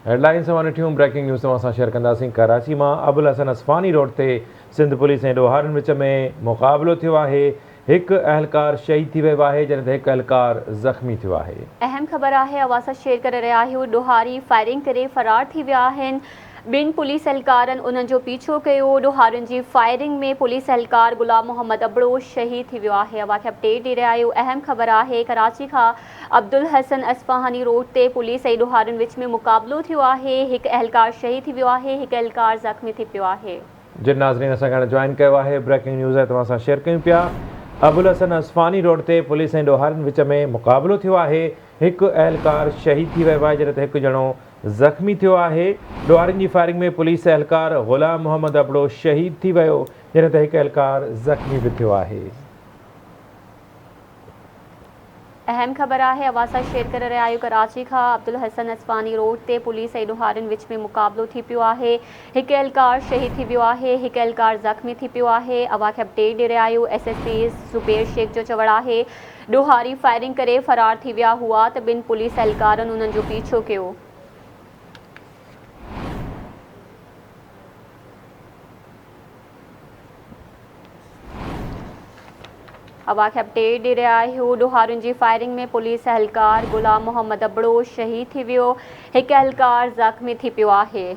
Headline से ॾिठियूं breaking news तव्हां शेयर कंदासीं। कराची में अबुल हसन असफ़ानी रोड ते सिंध पुलिस ऐं ॾोहारनि विच में मुक़ाबिलो थियो आहे। एक अहलकार शहीद थी वियो आहे जॾहिं त हिकु अहलकार ज़ख़्मी थियो आहे। अहम ख़बर है अवां सां शेयर करे रहिया आहियूं। ॾोहारी फायरिंग करे फरार थी विया आहिनि। ॿिनि पुलिस एहलकारनि उन्हनि जो पीछो कयो। ॾोहारियुनि जी फायरिंग में पुलिस एहलकार गुलाम मोहम्मद अबड़ो शहीद थी वियो आहे। अवां खे अपडेट ॾेई रहिया आहियूं। अहम ख़बर है कराची खां अब्दुल हसन असफ़ानी रोड ते पुलिस ऐं ॾोहारियुनि विच में मुक़ाबिलो थियो आहे। हिकु अहलकार शहीद थी वियो आहे, हिकु अहलकार ज़ख़्मी थी पियो आहे। जिन नाज़रीन असां हाणे जॉइन कयो आहे ब्रेकिंग न्यूज़ तव्हां सां शेयर कयूं पिया। अबुल हसन असफ़ानी रोड ते पुलिस ऐं ॾोहारियुनि विच में मुक़ाबिलो थियो आहे। हिकु अहलकार शहीद थी वियो आहे जॾहिं त हिकु ॼणो ज़ख़्मी थियो आहे। ॾोहारियुनि जी फायरिंग में पुलिस एहलकार गुलाम मोहम्मद अबड़ो शहीद थी वियो जॾहिं त हिकु अहलकार ज़ख़्मी बि थियो आहे। अहम ख़बर है अवां सां शेयर करे रहिया आहियूं। कराची खां अब्दुल हसन असफ़ानी रोड ते पुलिस ऐं ॾोहारियुनि विच में मुक़ाबिलो थी पियो आहे। हिकु अहलकार शहीद थी वियो आहे, हिकु अहलकार ज़ख़्मी थी पियो आहे। अवां खे अपडेट ॾेई रहिया आहियूं। SSP ज़ुबैर शेख जो चवणु आहे ॾोहारी फायरिंग करे फरार थी विया हुआ त ॿिनि पुलिस एहलकारनि उन्हनि जो पीछो कयो। अवां खे अपडेट ॾेई रहिया आहियूं। ॾोहारियुनि जी फायरिंग में पुलिस एहलकार गुलाम मोहम्मद अबड़ो शहीद थी वियो, हिकु अहलकार ज़ख़्मी थी पियो आहे।